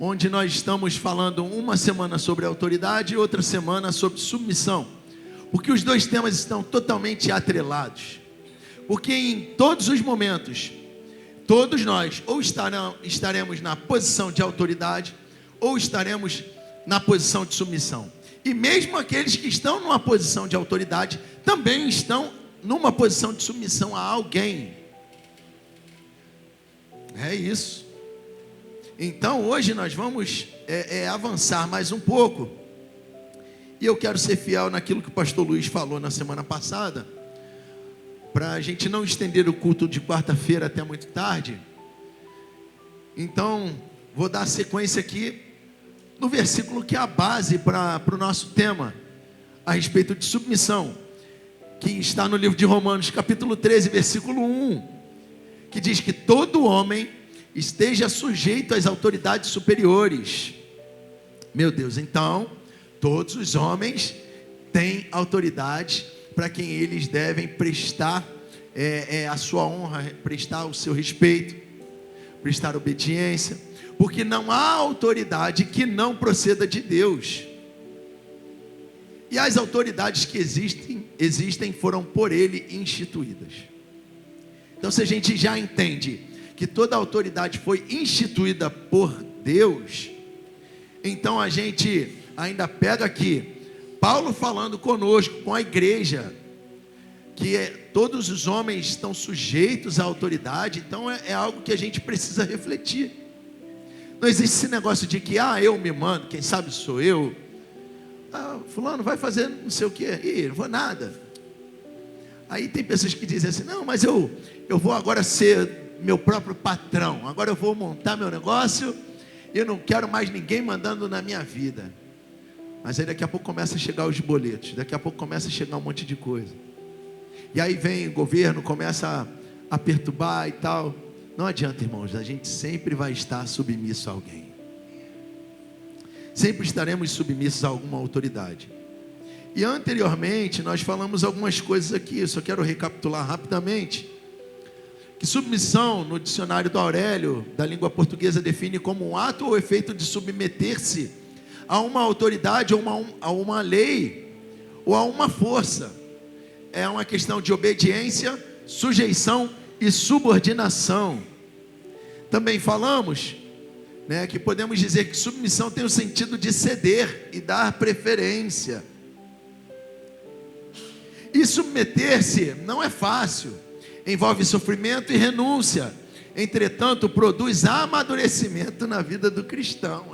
onde nós estamos falando uma semana sobre autoridade e outra semana sobre submissão, porque os dois temas estão totalmente atrelados, porque em todos os momentos, todos nós ou estaremos na posição de autoridade ou estaremos na posição de submissão, e mesmo aqueles que estão numa posição de autoridade também estão numa posição de submissão a alguém. É isso. Então hoje nós vamos avançar mais um pouco, e eu quero ser fiel naquilo que o pastor Luiz falou na semana passada, para a gente não estender o culto de quarta-feira até muito tarde. Então vou dar sequência aqui no versículo que é a base para o nosso tema a respeito de submissão, que está no livro de Romanos capítulo 13 versículo 1, que diz que todo homem esteja sujeito às autoridades superiores. Meu Deus, então todos os homens têm autoridade para quem eles devem prestar a sua honra, prestar o seu respeito, prestar obediência, porque não há autoridade que não proceda de Deus, e as autoridades que existem foram por Ele instituídas. Então, se a gente já entende que toda autoridade foi instituída por Deus, então a gente ainda pega aqui Paulo falando conosco, com a igreja, que todos os homens estão sujeitos à autoridade. Então é algo que a gente precisa refletir. Não existe esse negócio de que eu me mando, quem sabe sou eu, fulano vai fazer não sei o que, não vou nada. Aí tem pessoas que dizem assim: não, mas eu vou agora ser meu próprio patrão, agora eu vou montar meu negócio, eu não quero mais ninguém mandando na minha vida. Mas aí daqui a pouco começa a chegar os boletos, daqui a pouco começa a chegar um monte de coisa, e aí vem o governo, começa a perturbar e tal. Não adianta, irmãos, a gente sempre vai estar submisso a alguém, sempre estaremos submissos a alguma autoridade. E anteriormente nós falamos algumas coisas aqui, eu só quero recapitular rapidamente, que submissão no dicionário do Aurélio, da língua portuguesa, define como um ato ou efeito de submeter-se a uma autoridade, ou a uma lei, ou a uma força. É uma questão de obediência, sujeição e subordinação. Também falamos, que podemos dizer que submissão tem o sentido de ceder e dar preferência. E submeter-se não é fácil, envolve sofrimento e renúncia, entretanto produz amadurecimento na vida do cristão.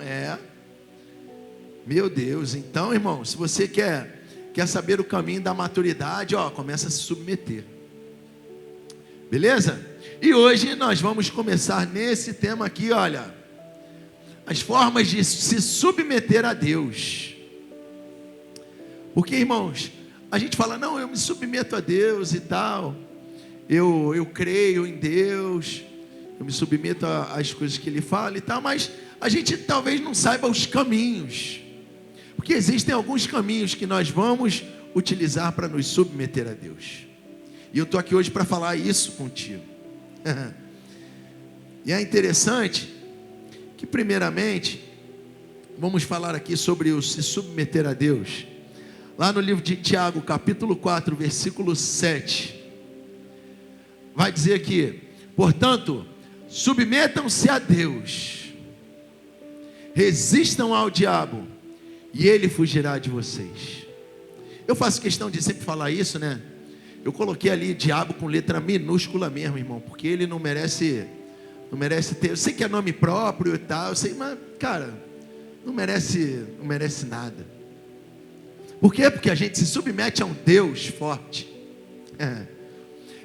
Meu Deus, então, irmão, se você quer saber o caminho da maturidade, começa a se submeter. Beleza? E hoje nós vamos começar nesse tema aqui, olha, as formas de se submeter a Deus. Porque, irmãos, a gente fala: não, eu me submeto a Deus e tal, eu creio em Deus, eu me submeto às coisas que Ele fala e tal, mas a gente talvez não saiba os caminhos, porque existem alguns caminhos que nós vamos utilizar para nos submeter a Deus. E eu estou aqui hoje para falar isso contigo. E é interessante que, primeiramente, vamos falar aqui sobre o se submeter a Deus. Lá no livro de Tiago, capítulo 4, versículo 7, vai dizer aqui: portanto, submetam-se a Deus, resistam ao diabo, e ele fugirá de vocês. Eu faço questão de sempre falar isso, Eu coloquei ali diabo com letra minúscula mesmo, irmão, porque ele não merece ter. Eu sei que é nome próprio e tal, eu sei, mas, cara, não merece nada. Por quê? Porque a gente se submete a um Deus forte.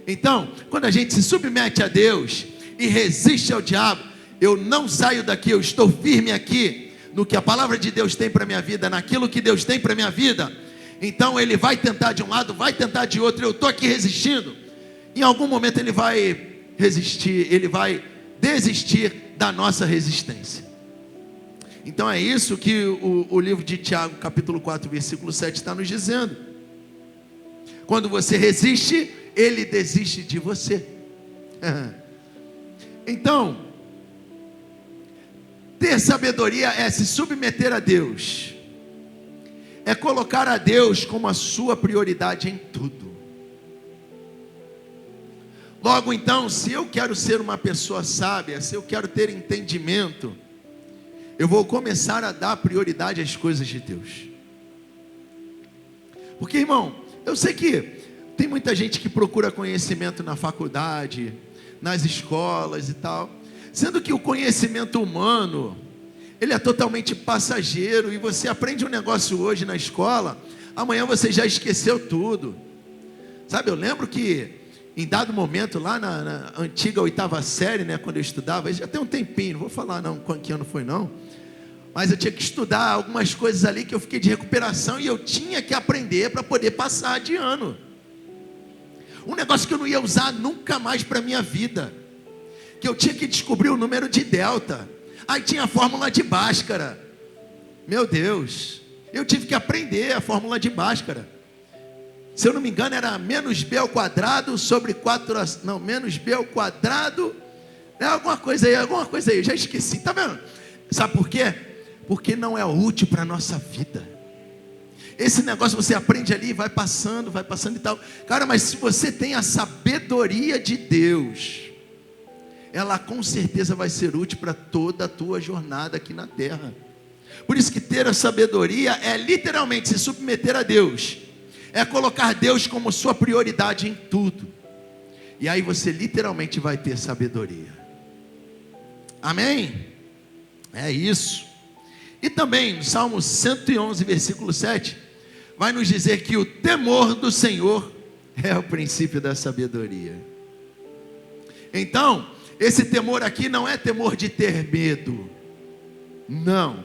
Então, quando a gente se submete a Deus e resiste ao diabo, eu não saio daqui, eu estou firme aqui no que a palavra de Deus tem para a minha vida, naquilo que Deus tem para a minha vida. Então ele vai tentar de um lado, vai tentar de outro, eu estou aqui resistindo. Em algum momento ele vai resistir, ele vai desistir da nossa resistência. Então é isso que o livro de Tiago, capítulo 4, versículo 7 está nos dizendo. Quando você resiste, ele desiste de você. Então, ter sabedoria é se submeter a Deus, é colocar a Deus como a sua prioridade em tudo. Logo então, se eu quero ser uma pessoa sábia, se eu quero ter entendimento, eu vou começar a dar prioridade às coisas de Deus. Porque, irmão, eu sei que tem muita gente que procura conhecimento na faculdade, nas escolas e tal, sendo que o conhecimento humano, ele é totalmente passageiro, e você aprende um negócio hoje na escola, amanhã você já esqueceu tudo. Sabe, eu lembro que em dado momento, lá na antiga 8ª série, né, quando eu estudava, já tem um tempinho, não vou falar não que ano foi não, mas eu tinha que estudar algumas coisas ali que eu fiquei de recuperação, e eu tinha que aprender para poder passar de ano. Um negócio que eu não ia usar nunca mais para a minha vida, que eu tinha que descobrir o número de delta, aí tinha a fórmula de Bhaskara, meu Deus, eu tive que aprender a fórmula de Bhaskara. Se eu não me engano era menos B ao quadrado sobre 4, não, menos B ao quadrado, alguma coisa aí, já esqueci, tá vendo? Sabe por quê? Porque não é útil para a nossa vida. Esse negócio você aprende ali, vai passando e tal. Cara, mas se você tem a sabedoria de Deus, ela com certeza vai ser útil para toda a tua jornada aqui na terra. Por isso que ter a sabedoria é literalmente se submeter a Deus, é colocar Deus como sua prioridade em tudo. E aí você literalmente vai ter sabedoria. Amém? É isso. E também no Salmo 111, versículo 7, vai nos dizer que o temor do Senhor é o princípio da sabedoria. Então, esse temor aqui não é temor de ter medo. Não.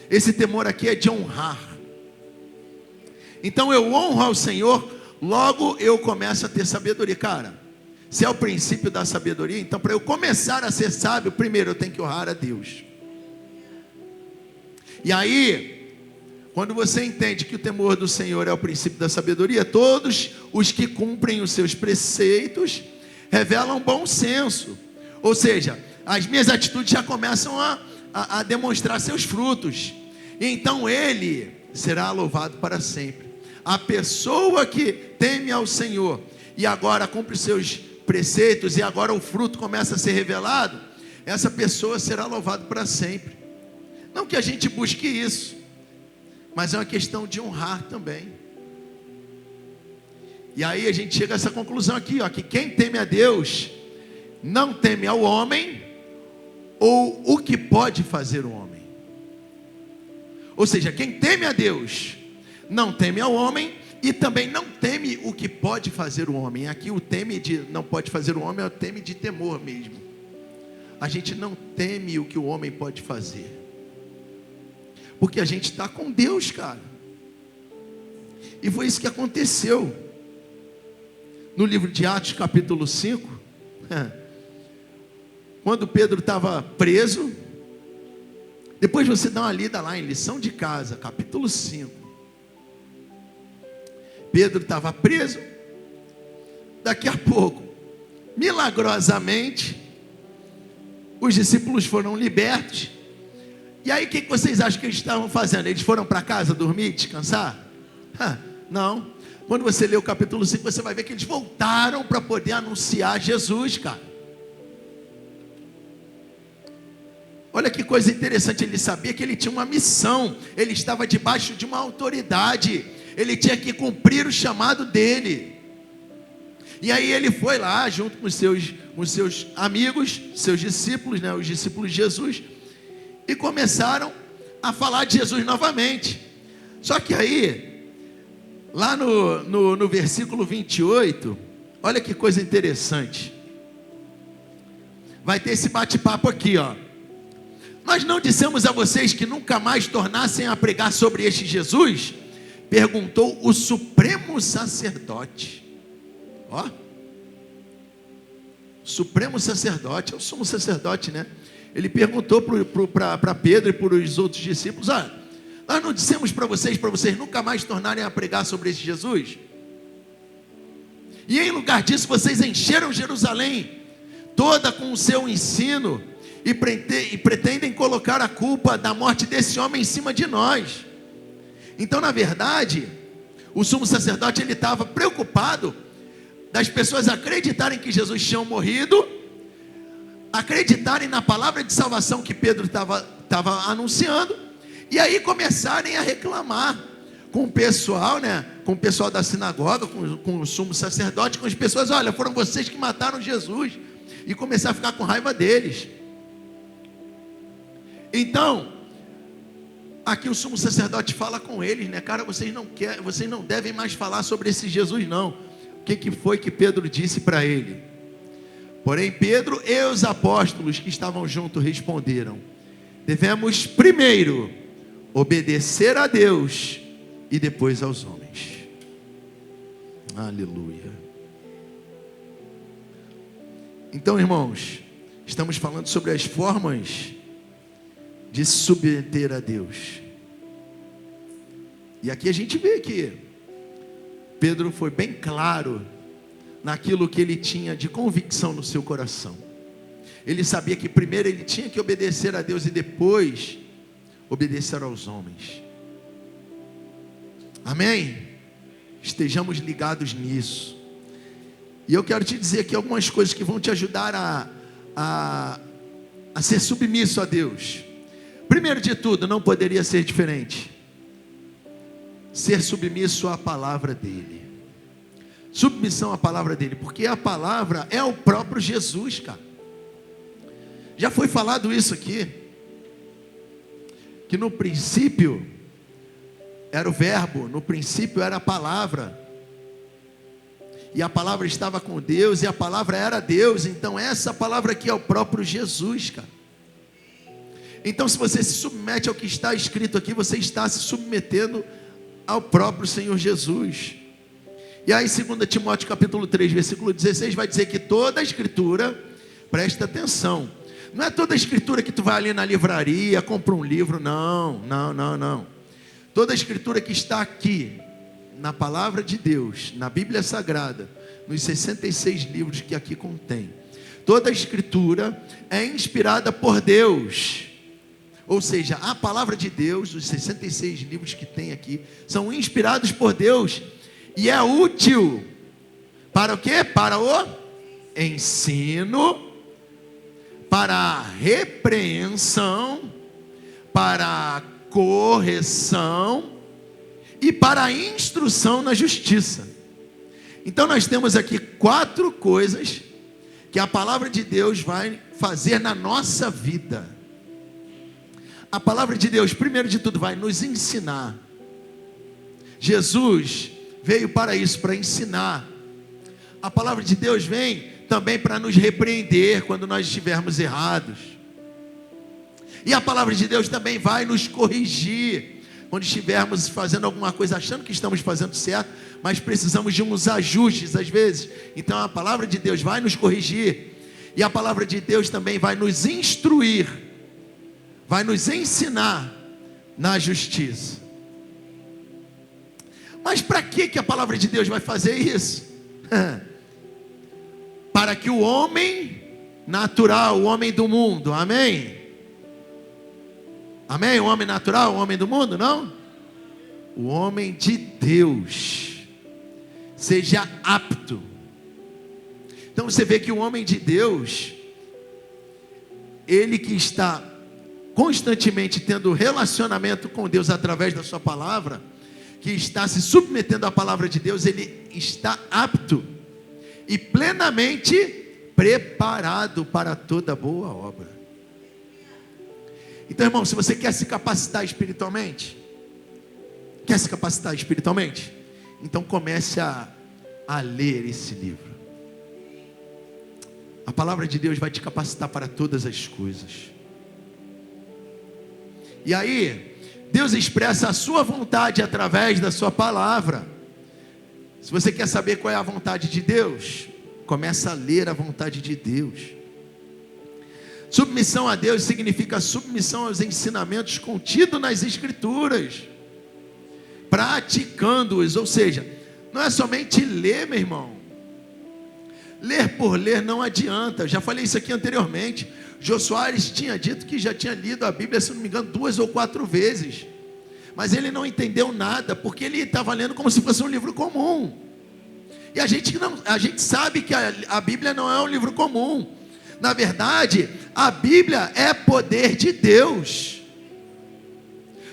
Esse temor aqui é de honrar. Então eu honro ao Senhor, logo eu começo a ter sabedoria. Cara, se é o princípio da sabedoria, então para eu começar a ser sábio, primeiro eu tenho que honrar a Deus. E aí, quando você entende que o temor do Senhor é o princípio da sabedoria, todos os que cumprem os seus preceitos revelam bom senso. Ou seja, as minhas atitudes já começam a demonstrar seus frutos. E então ele será louvado para sempre. A pessoa que teme ao Senhor e agora cumpre seus preceitos e agora o fruto começa a ser revelado, essa pessoa será louvada para sempre. Não que a gente busque isso, mas é uma questão de honrar também. E aí a gente chega a essa conclusão aqui, ó, que quem teme a Deus não teme ao homem ou o que pode fazer o homem. Ou seja, quem teme a Deus não teme ao homem e também não teme o que pode fazer o homem. Aqui o teme de não pode fazer o homem é o teme de temor mesmo. A gente não teme o que o homem pode fazer, porque a gente está com Deus, cara. E foi isso que aconteceu no livro de Atos capítulo 5, quando Pedro estava preso. Depois você dá uma lida lá em lição de casa, capítulo 5. Pedro estava preso. Daqui a pouco, milagrosamente, os discípulos foram libertos. E aí o que vocês acham que eles estavam fazendo? Eles foram para casa dormir, descansar? Não. Quando você lê o capítulo 5, você vai ver que eles voltaram para poder anunciar Jesus, cara. Olha que coisa interessante, ele sabia que ele tinha uma missão, ele estava debaixo de uma autoridade, ele tinha que cumprir o chamado dele. E aí ele foi lá, junto com os seus amigos, seus discípulos, né, os discípulos de Jesus, e começaram a falar de Jesus novamente. Só que aí, lá no versículo 28, olha que coisa interessante, vai ter esse bate-papo aqui, ó. Nós não dissemos a vocês que nunca mais tornassem a pregar sobre este Jesus? Perguntou o supremo sacerdote. Ó, supremo sacerdote, é o sumo sacerdote, né? Ele perguntou para Pedro e para os outros discípulos: nós não dissemos para vocês nunca mais tornarem a pregar sobre este Jesus? E em lugar disso vocês encheram Jerusalém toda com o seu ensino e pretendem colocar a culpa da morte desse homem em cima de nós. Então, na verdade, o sumo sacerdote ele estava preocupado das pessoas acreditarem que Jesus tinha morrido, acreditarem na palavra de salvação que Pedro estava anunciando, e aí começarem a reclamar com o pessoal, né? Com o pessoal da sinagoga, com o sumo sacerdote, com as pessoas: olha, foram vocês que mataram Jesus, e começar a ficar com raiva deles. Então, aqui o sumo sacerdote fala com eles, né? Cara, vocês não devem mais falar sobre esse Jesus, não. O que foi que Pedro disse para ele? Porém, Pedro e os apóstolos que estavam juntos responderam: devemos primeiro obedecer a Deus e depois aos homens. Aleluia. Então, irmãos, estamos falando sobre as formas de submeter a Deus. E aqui a gente vê que Pedro foi bem claro naquilo que ele tinha de convicção no seu coração. Ele sabia que primeiro ele tinha que obedecer a Deus e depois obedecer aos homens. Amém? Estejamos ligados nisso. E eu quero te dizer aqui algumas coisas que vão te ajudar a ser submisso a Deus. Primeiro de tudo, não poderia ser diferente. Ser submisso à palavra dele. Submissão à palavra dele, porque a palavra é o próprio Jesus, cara. Já foi falado isso aqui, que no princípio era o verbo, no princípio era a palavra, e a palavra estava com Deus, e a palavra era Deus. Então essa palavra aqui é o próprio Jesus, cara. Então, se você se submete ao que está escrito aqui, você está se submetendo ao próprio Senhor Jesus. E aí, 2 Timóteo capítulo 3, versículo 16, vai dizer que toda a escritura, presta atenção, não é toda a escritura que tu vai ali na livraria, compra um livro, não. Toda a escritura que está aqui, na palavra de Deus, na Bíblia Sagrada, nos 66 livros que aqui contém, toda a escritura é inspirada por Deus. Ou seja, a palavra de Deus, os 66 livros que tem aqui, são inspirados por Deus e é útil para o quê? Para o ensino, para a repreensão, para a correção e para a instrução na justiça. Então nós temos aqui 4 coisas que a palavra de Deus vai fazer na nossa vida. A palavra de Deus, primeiro de tudo, vai nos ensinar. Jesus veio para isso, para ensinar. A palavra de Deus vem também para nos repreender quando nós estivermos errados. E a palavra de Deus também vai nos corrigir quando estivermos fazendo alguma coisa, achando que estamos fazendo certo, mas precisamos de uns ajustes às vezes. Então a palavra de Deus vai nos corrigir. E a palavra de Deus também vai nos instruir, vai nos ensinar na justiça. Mas para que a palavra de Deus vai fazer isso? Para que o homem natural, o homem do mundo, amém? Amém? O homem natural, o homem do mundo, não? O homem de Deus seja apto. Então você vê que o homem de Deus, ele que está constantemente tendo relacionamento com Deus através da sua palavra, que está se submetendo à palavra de Deus, ele está apto e plenamente preparado para toda boa obra. Então, irmão, se você quer se capacitar espiritualmente, então comece a ler esse livro. A palavra de Deus vai te capacitar para todas as coisas. E aí, Deus expressa a sua vontade através da sua palavra. Se você quer saber qual é a vontade de Deus, começa a ler a vontade de Deus. Submissão a Deus significa submissão aos ensinamentos contidos nas Escrituras, praticando-os. Ou seja, não é somente ler, meu irmão. Ler por ler não adianta. Eu já falei isso aqui anteriormente. Jô Soares tinha dito que já tinha lido a Bíblia, se não me engano, 2 ou 4 vezes. Mas ele não entendeu nada, porque ele estava lendo como se fosse um livro comum. E a gente sabe que a Bíblia não é um livro comum. Na verdade, a Bíblia é poder de Deus.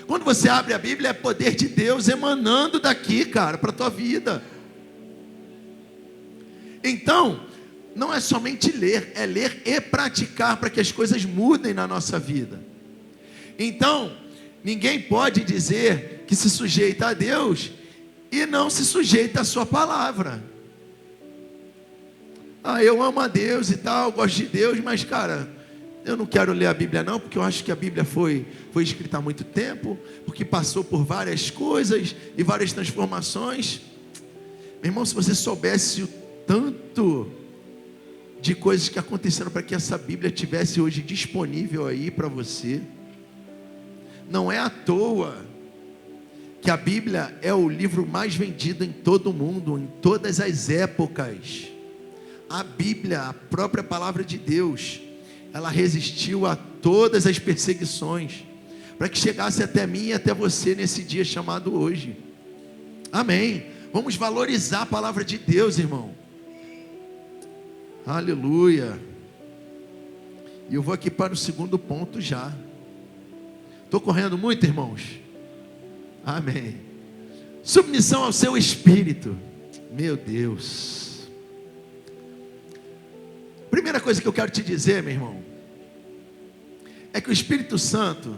Quando você abre a Bíblia, é poder de Deus emanando daqui, cara, para a tua vida. Então, não é somente ler, é ler e praticar para que as coisas mudem na nossa vida. Então, ninguém pode dizer que se sujeita a Deus e não se sujeita à sua palavra. Eu amo a Deus e tal, gosto de Deus, mas cara, eu não quero ler a Bíblia não, porque eu acho que a Bíblia foi escrita há muito tempo, porque passou por várias coisas e várias transformações. Meu irmão, se você soubesse o tanto de coisas que aconteceram para que essa Bíblia tivesse hoje disponível aí para você. Não é à toa que a Bíblia é o livro mais vendido em todo o mundo, em todas as épocas. A Bíblia, a própria palavra de Deus, ela resistiu a todas as perseguições, para que chegasse até mim e até você nesse dia chamado hoje. Amém. Vamos valorizar a palavra de Deus, irmão. Aleluia. E eu vou aqui para o segundo ponto já. Estou correndo muito, irmãos? Amém. Submissão ao seu espírito. Meu Deus. Primeira coisa que eu quero te dizer, meu irmão, é que o Espírito Santo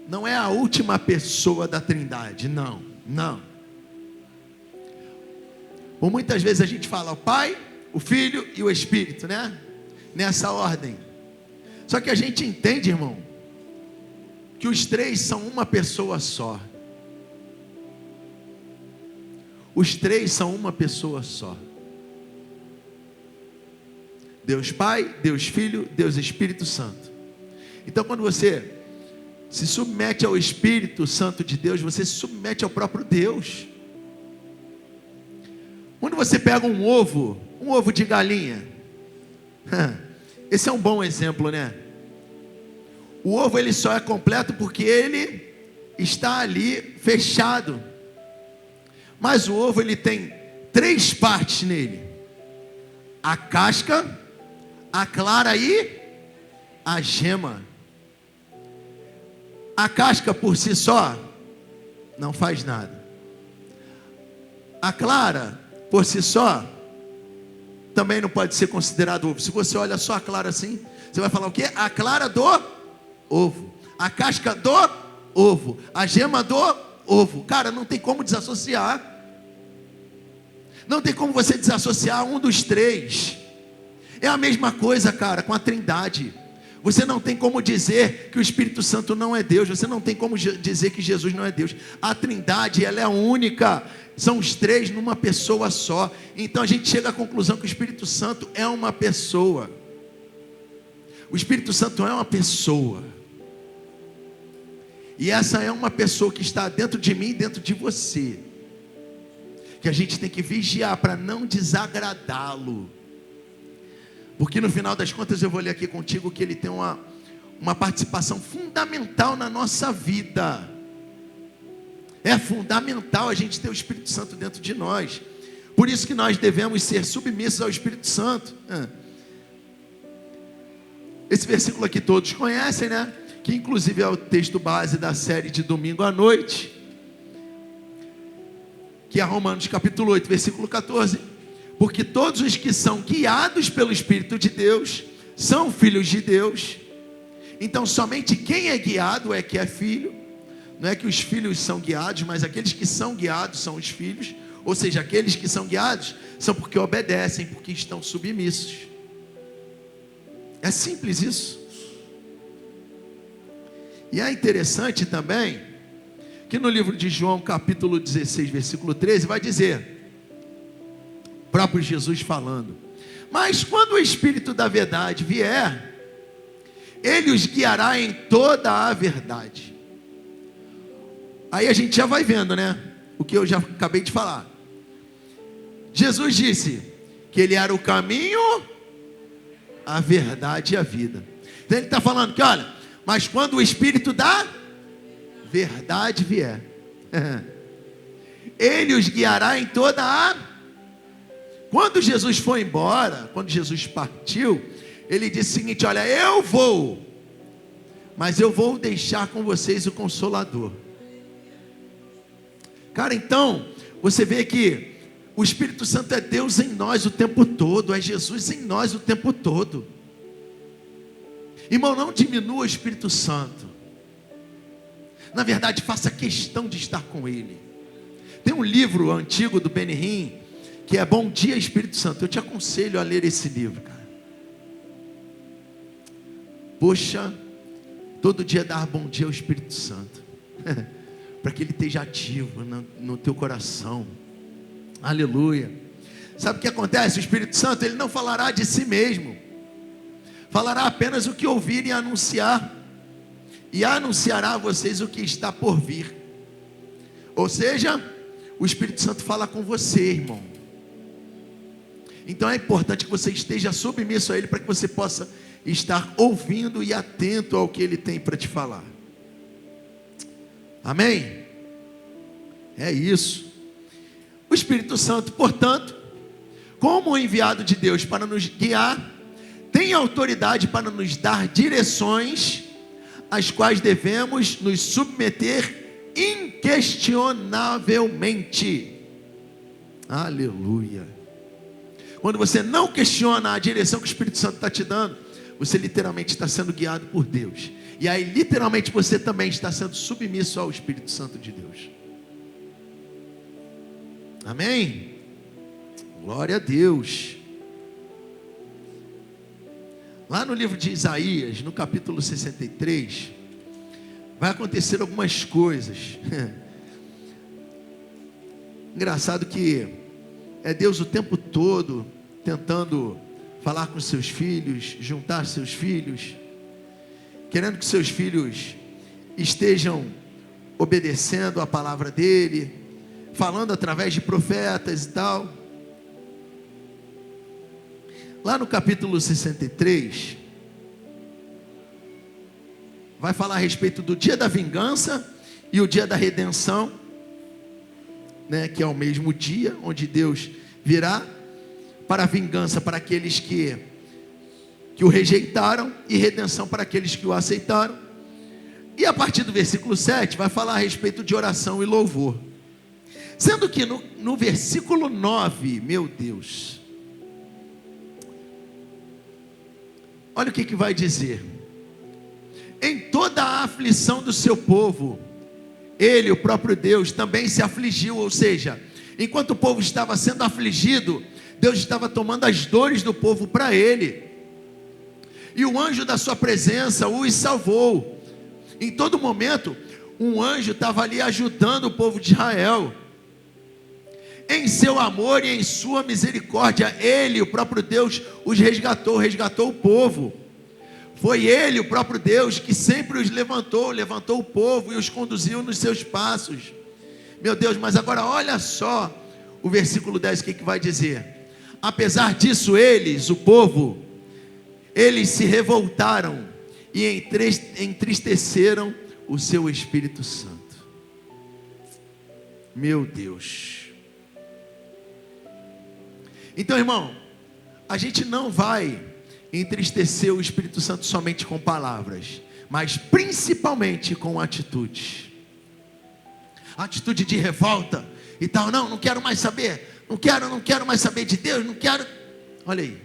não é a última pessoa da Trindade. Não. Por muitas vezes a gente fala o Pai, o Filho e o Espírito, né? Nessa ordem. Só que a gente entende, irmão, que os três são uma pessoa só. Os três são uma pessoa só. Deus Pai, Deus Filho, Deus Espírito Santo. Então quando você se submete ao Espírito Santo de Deus, você se submete ao próprio Deus. Quando você pega um ovo de galinha, esse é um bom exemplo, né? O ovo ele só é completo porque ele está ali fechado. Mas o ovo ele tem 3 partes nele: a casca, a clara e a gema. A casca por si só não faz nada. A clara por si só também não pode ser considerado ovo. Se você olha só a clara assim, você vai falar o quê? A clara do ovo, a casca do ovo, a gema do ovo. Cara, não tem como desassociar. Não tem como você desassociar um dos três. É a mesma coisa, cara, com a Trindade. Você não tem como dizer que o Espírito Santo não é Deus. Você não tem como dizer que Jesus não é Deus. A Trindade, ela é única. São os três numa pessoa só. Então a gente chega à conclusão que o Espírito Santo é uma pessoa. O Espírito Santo é uma pessoa. E essa é uma pessoa que está dentro de mim e dentro de você, que a gente tem que vigiar para não desagradá-lo. Porque no final das contas eu vou ler aqui contigo que ele tem uma participação fundamental na nossa vida. É fundamental a gente ter o Espírito Santo dentro de nós. Por isso que nós devemos ser submissos ao Espírito Santo. Esse versículo aqui todos conhecem, né? Que inclusive é o texto base da série de domingo à noite, que é Romanos capítulo 8, versículo 14. Porque todos os que são guiados pelo Espírito de Deus são filhos de Deus. Então somente quem é guiado é que é filho. Não é que os filhos são guiados, mas aqueles que são guiados são os filhos. Ou seja, aqueles que são guiados são porque obedecem, porque estão submissos. É simples isso. E é interessante também que no livro de João capítulo 16, versículo 13, vai dizer, próprio Jesus falando: mas quando o Espírito da verdade vier, ele os guiará em toda a verdade. Aí a gente já vai vendo, né? O que eu já acabei de falar. Jesus disse que ele era o caminho, a verdade e a vida. Então ele está falando que, olha, mas quando o Espírito da verdade vier, ele os guiará em toda a... Quando Jesus foi embora, quando Jesus partiu, ele disse o seguinte: olha, eu vou, mas eu vou deixar com vocês o Consolador. Cara, então, você vê que o Espírito Santo é Deus em nós o tempo todo, é Jesus em nós o tempo todo. Irmão, não diminua o Espírito Santo. Na verdade, faça questão de estar com Ele. Tem um livro antigo do Benny Hinn, que é Bom Dia Espírito Santo. Eu te aconselho a ler esse livro, cara. Poxa, todo dia dar bom dia ao Espírito Santo. Para que ele esteja ativo no teu coração. Aleluia. Sabe o que acontece? O Espírito Santo, ele não falará de si mesmo. Falará apenas o que ouvir e anunciar. E anunciará a vocês o que está por vir. Ou seja, o Espírito Santo fala com você, irmão. Então é importante que você esteja submisso a Ele, para que você possa estar ouvindo e atento ao que Ele tem para te falar. Amém? É isso. O Espírito Santo, portanto, como enviado de Deus para nos guiar, tem autoridade para nos dar direções, às quais devemos nos submeter inquestionavelmente. Aleluia. Quando você não questiona a direção que o Espírito Santo está te dando, você literalmente está sendo guiado por Deus. E aí literalmente você também está sendo submisso ao Espírito Santo de Deus. Amém? Glória a Deus. Lá no livro de Isaías, no capítulo 63, vai acontecer algumas coisas. Engraçado que é Deus o tempo todo tentando falar com seus filhos, juntar seus filhos, querendo que seus filhos estejam obedecendo a palavra dele, falando através de profetas e tal. Lá no capítulo 63, vai falar a respeito do dia da vingança e o dia da redenção, né, que é o mesmo dia onde Deus virá para a vingança para aqueles que o rejeitaram, e redenção para aqueles que o aceitaram. E a partir do versículo 7 vai falar a respeito de oração e louvor, sendo que no versículo 9, meu Deus, olha o que vai dizer: em toda a aflição do seu povo, ele, o próprio Deus, também se afligiu. Ou seja, enquanto o povo estava sendo afligido, Deus estava tomando as dores do povo para ele, e o anjo da sua presença os salvou. Em todo momento, um anjo estava ali ajudando o povo de Israel. Em seu amor e em sua misericórdia, ele, o próprio Deus, os resgatou o povo. Foi ele, o próprio Deus, que sempre os levantou o povo e os conduziu nos seus passos. Meu Deus, mas agora olha só o versículo 10, o que vai dizer: apesar disso, eles, o povo, eles se revoltaram e entristeceram o seu Espírito Santo. Meu Deus. Então, irmão, a gente não vai entristecer o Espírito Santo somente com palavras, mas principalmente com atitudes. Atitude de revolta e tal. Não quero mais saber. Não quero mais saber de Deus. Não quero. Olha aí.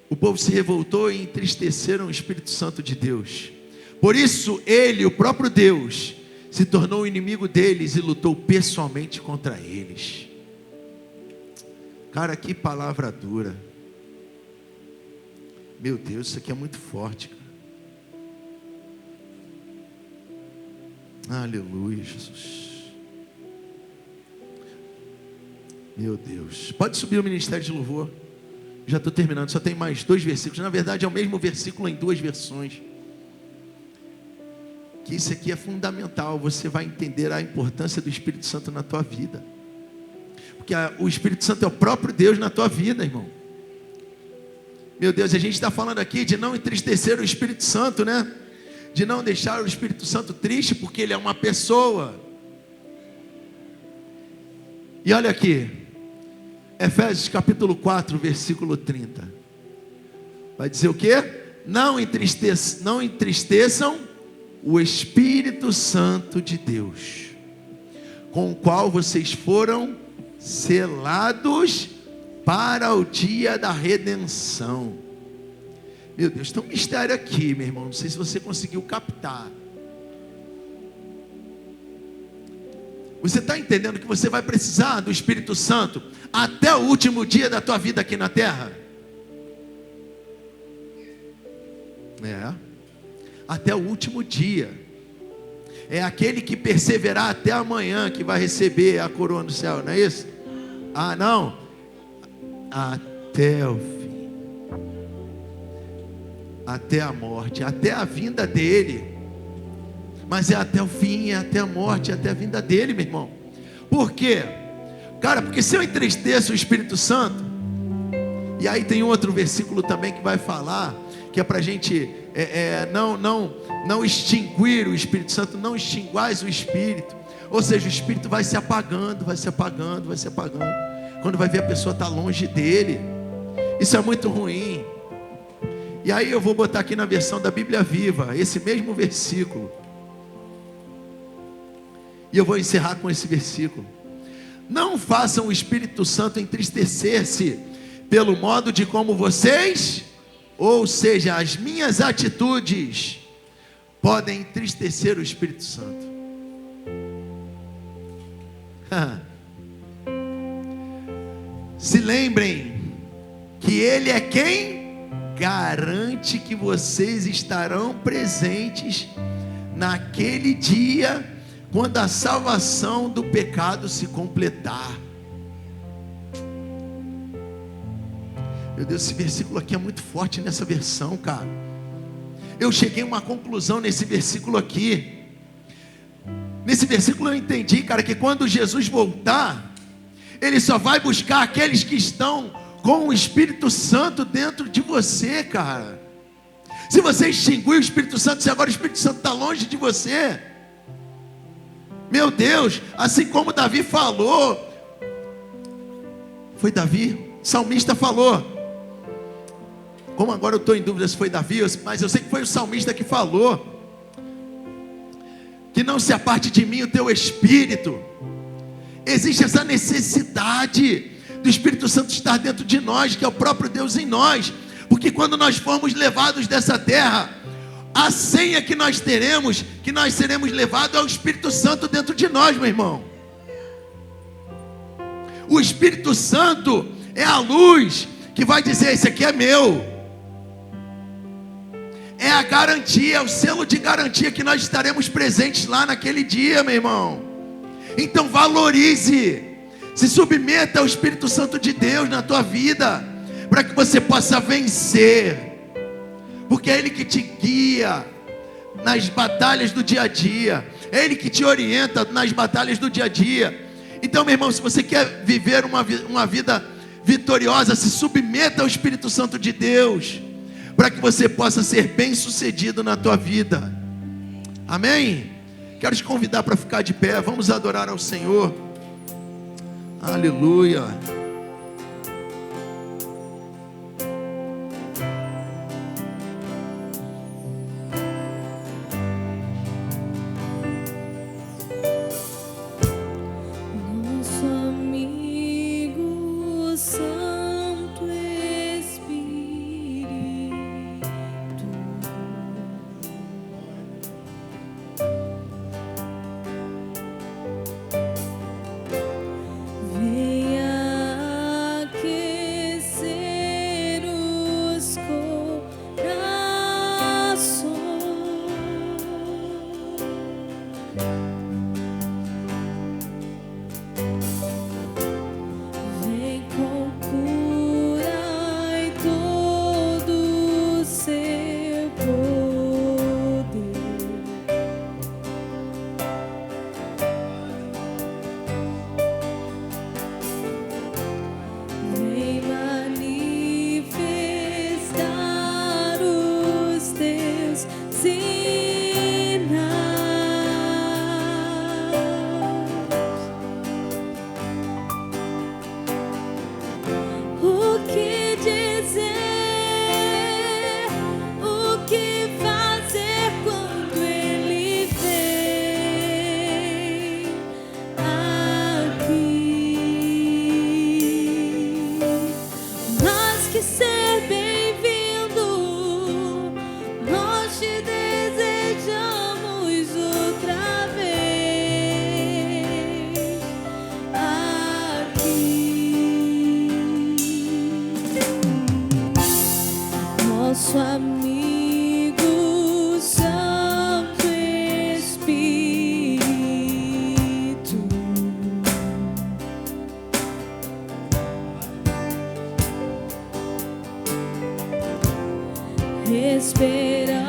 O povo se revoltou e entristeceram o Espírito Santo de Deus. Por isso ele, o próprio Deus, se tornou inimigo deles e lutou pessoalmente contra eles. Cara, que palavra dura. Meu Deus, isso aqui é muito forte, cara. Aleluia, Jesus. Meu Deus. Pode subir o ministério de louvor. Já estou terminando, só tem mais 2 versículos. Na verdade é o mesmo versículo em 2 versões. Que isso aqui é fundamental. Você vai entender a importância do Espírito Santo na tua vida. Porque o Espírito Santo é o próprio Deus na tua vida, irmão. Meu Deus, a gente está falando aqui de não entristecer o Espírito Santo, né? De não deixar o Espírito Santo triste, porque ele é uma pessoa. E olha aqui, Efésios capítulo 4, versículo 30. Vai dizer o quê? Não entristeçam o Espírito Santo de Deus, com o qual vocês foram selados para o dia da redenção. Meu Deus, tem um mistério aqui, meu irmão. Não sei se você conseguiu captar. Você está entendendo que você vai precisar do Espírito Santo até o último dia da tua vida aqui na terra? Até o último dia. É aquele que perseverar até amanhã que vai receber a coroa no céu, não é isso? Ah, não. Até o fim. Até a morte, até a vinda dele. Mas é até o fim, é até a morte, é até a vinda dele, meu irmão. Por quê? Cara, porque se eu entristeço o Espírito Santo, e aí tem outro versículo também que vai falar, que é para a gente não extinguir o Espírito Santo, não extinguais o Espírito. Ou seja, o Espírito vai se apagando, vai se apagando, vai se apagando. Quando vai ver a pessoa está longe dele. Isso é muito ruim. E aí eu vou botar aqui na versão da Bíblia Viva, esse mesmo versículo. E eu vou encerrar com esse versículo. Não façam o Espírito Santo entristecer-se pelo modo de como vocês, ou seja, as minhas atitudes, podem entristecer o Espírito Santo. Se lembrem que Ele é quem garante que vocês estarão presentes naquele dia, quando a salvação do pecado se completar. Meu Deus, esse versículo aqui é muito forte nessa versão, cara. Eu cheguei a uma conclusão nesse versículo aqui. Nesse versículo eu entendi, cara, que quando Jesus voltar, Ele só vai buscar aqueles que estão com o Espírito Santo dentro de você, cara. Se você extinguir o Espírito Santo, se agora o Espírito Santo está longe de você, meu Deus, assim como Davi falou, foi Davi? O salmista falou. Como agora eu estou em dúvida se foi Davi, mas eu sei que foi o salmista que falou, que não se aparte de mim o teu Espírito. Existe essa necessidade do Espírito Santo estar dentro de nós, que é o próprio Deus em nós, porque quando nós formos levados dessa terra, a senha que nós teremos, que nós seremos levados ao Espírito Santo dentro de nós, meu irmão. O Espírito Santo é a luz que vai dizer: esse aqui é meu. É a garantia, é o selo de garantia que nós estaremos presentes lá naquele dia, meu irmão. Então valorize, se submeta ao Espírito Santo de Deus na tua vida, para que você possa vencer. Porque é Ele que te guia nas batalhas do dia a dia. É Ele que te orienta nas batalhas do dia a dia. Então, meu irmão, se você quer viver uma vida vitoriosa, se submeta ao Espírito Santo de Deus, para que você possa ser bem sucedido na tua vida. Amém? Quero te convidar para ficar de pé. Vamos adorar ao Senhor. Aleluia. Venha teus sinais. O que dizer, o que fazer quando Ele vem aqui? Mas que ser bem-vindo, nós te desejamos outra vez aqui. Nosso amigo Santo Espírito, esperamos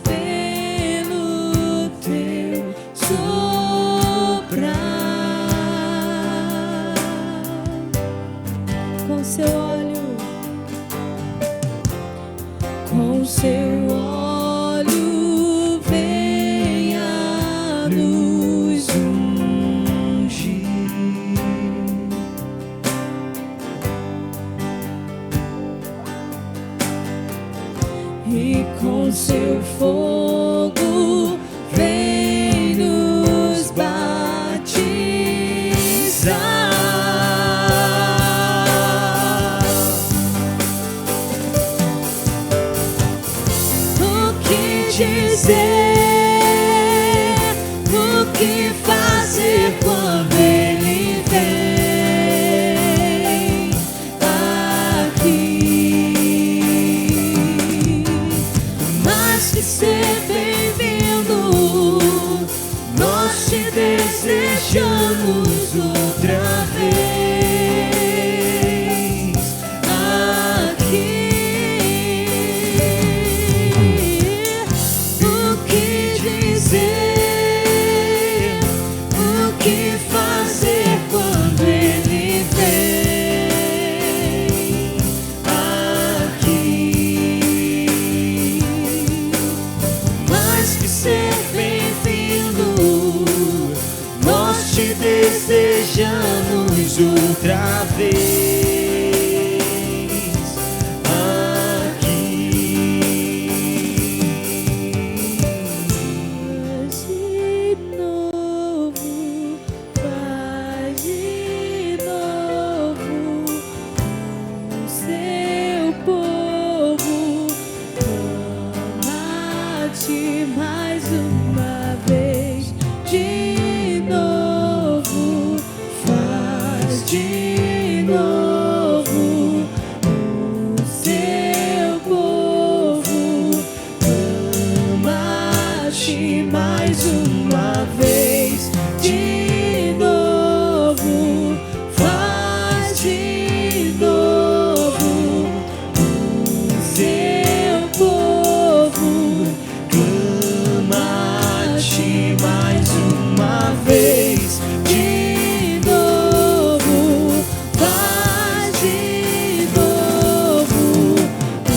pelo teu soprar. Com seu óleo, com seu óleo, venha nos ungir. E com seu fogo vem nos batizar. O que dizer, o que fazer quando Ele vem aqui? Mas que ser bem-vindo, nós te desejamos outra vez aqui. O que dizer, o que fazer quando Ele vem aqui? Mas que ser bem-vindo, nós te desejamos outra vez aqui. Faz de novo o seu povo, ama-te mais uma vez. De novo, faz de novo o seu povo, ama-te mais uma vez. De novo, faz de novo o seu povo, ama-te mais uma vez. De novo, faz de novo o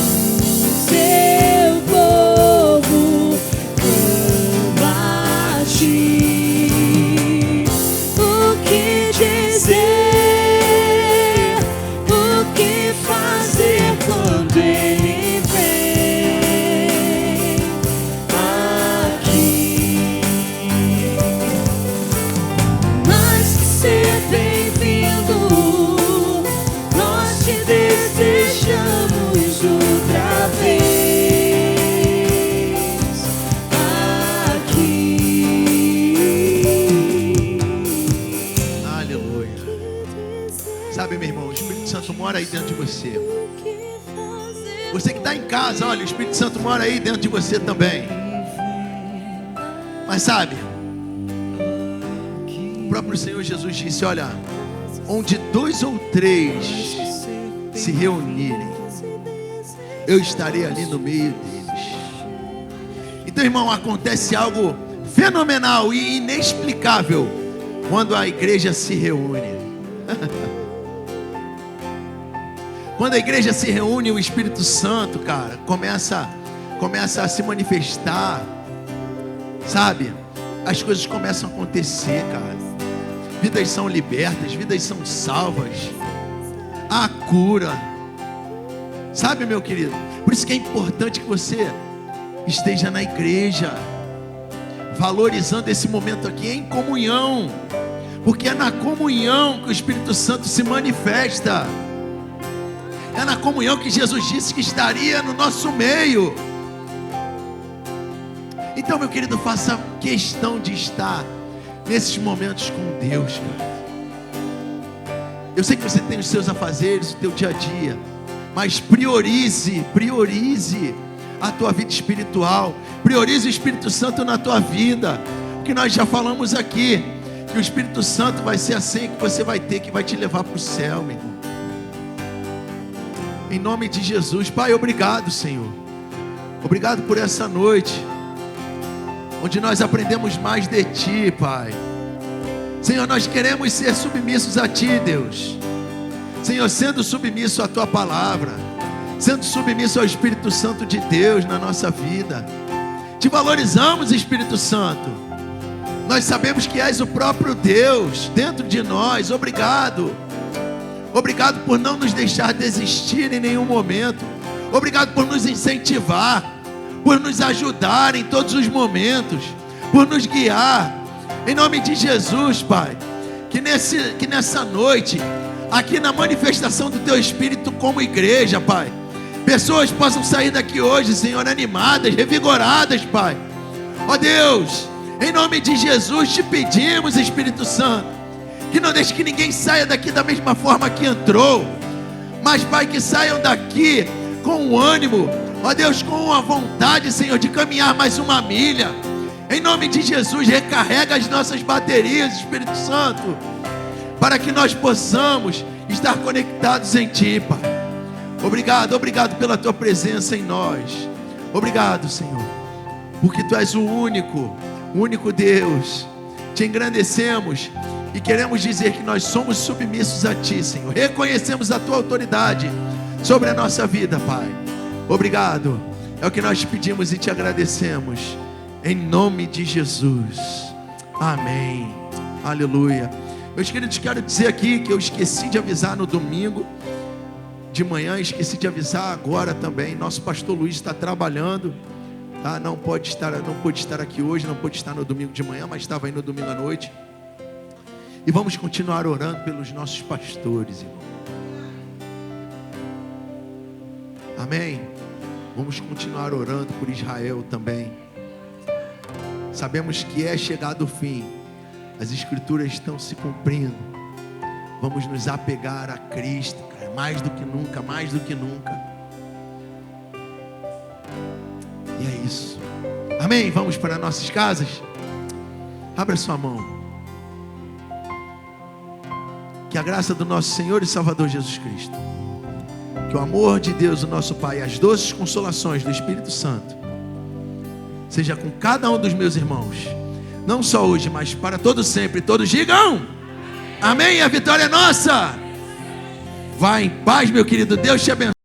seu povo, ama-te. O que dizer, o que fazer quando Ele vem aqui? Mas que ser bem-vindo, nós te desejamos outra vez aqui. Aleluia. Sabe, meu irmão, o Espírito Santo mora aí dentro de você. Você que está em casa, olha, o Espírito Santo mora aí dentro de você também. Mas sabe, o próprio Senhor Jesus disse: olha, onde 2 ou 3 se reunirem, eu estarei ali no meio deles. Então, irmão, acontece algo fenomenal e inexplicável quando a igreja se reúne. Quando a igreja se reúne, o Espírito Santo, cara, começa a se manifestar, sabe? As coisas começam a acontecer, cara. Vidas são libertas, vidas são salvas. Há cura. Sabe, meu querido? Por isso que é importante que você esteja na igreja, valorizando esse momento aqui em comunhão, porque é na comunhão que o Espírito Santo se manifesta. É na comunhão que Jesus disse que estaria no nosso meio. Então, meu querido, faça questão de estar nesses momentos com Deus, cara. Eu sei que você tem os seus afazeres, o teu dia a dia, mas priorize a tua vida espiritual. Priorize o Espírito Santo na tua vida, porque nós já falamos aqui que o Espírito Santo vai ser assim que você vai ter, que vai te levar para o céu, meu irmão. Em nome de Jesus. Pai, obrigado, Senhor. Obrigado por essa noite, onde nós aprendemos mais de Ti, Pai. Senhor, nós queremos ser submissos a Ti, Deus. Senhor, sendo submisso à Tua palavra, sendo submisso ao Espírito Santo de Deus na nossa vida. Te valorizamos, Espírito Santo. Nós sabemos que És o próprio Deus dentro de nós. Obrigado. Obrigado por não nos deixar desistir em nenhum momento. Obrigado por nos incentivar, por nos ajudar em todos os momentos, por nos guiar. Em nome de Jesus, Pai, que nessa noite, aqui na manifestação do Teu Espírito como igreja, Pai, pessoas possam sair daqui hoje, Senhor, animadas, revigoradas, Pai. Ó Deus, em nome de Jesus te pedimos, Espírito Santo, que não deixe que ninguém saia daqui da mesma forma que entrou, mas, Pai, que saiam daqui com o ânimo, ó Deus, com a vontade, Senhor, de caminhar mais uma milha. Em nome de Jesus, recarrega as nossas baterias, Espírito Santo, para que nós possamos estar conectados em Ti, Pai. Obrigado pela Tua presença em nós. Obrigado, Senhor, porque Tu és o único Deus. Te engrandecemos e queremos dizer que nós somos submissos a Ti, Senhor. Reconhecemos a Tua autoridade sobre a nossa vida, Pai. Obrigado. É o que nós te pedimos e te agradecemos. Em nome de Jesus. Amém. Aleluia. Meus queridos, quero dizer aqui que eu esqueci de avisar no domingo de manhã, esqueci de avisar agora também. Nosso pastor Luiz está trabalhando, tá? Não pôde estar aqui hoje, não pôde estar no domingo de manhã, mas estava aí no domingo à noite. E vamos continuar orando pelos nossos pastores, irmão. Amém? Vamos continuar orando por Israel também. Sabemos que é chegado o fim. As escrituras estão se cumprindo. Vamos nos apegar a Cristo, cara, mais do que nunca, mais do que nunca. E é isso. Amém? Vamos para nossas casas? Abra sua mão. Que a graça do nosso Senhor e Salvador Jesus Cristo, que o amor de Deus, o nosso Pai, e as doces consolações do Espírito Santo seja com cada um dos meus irmãos, não só hoje, mas para todos sempre. Todos digam amém. A vitória é nossa. Vá em paz, meu querido. Deus te abençoe.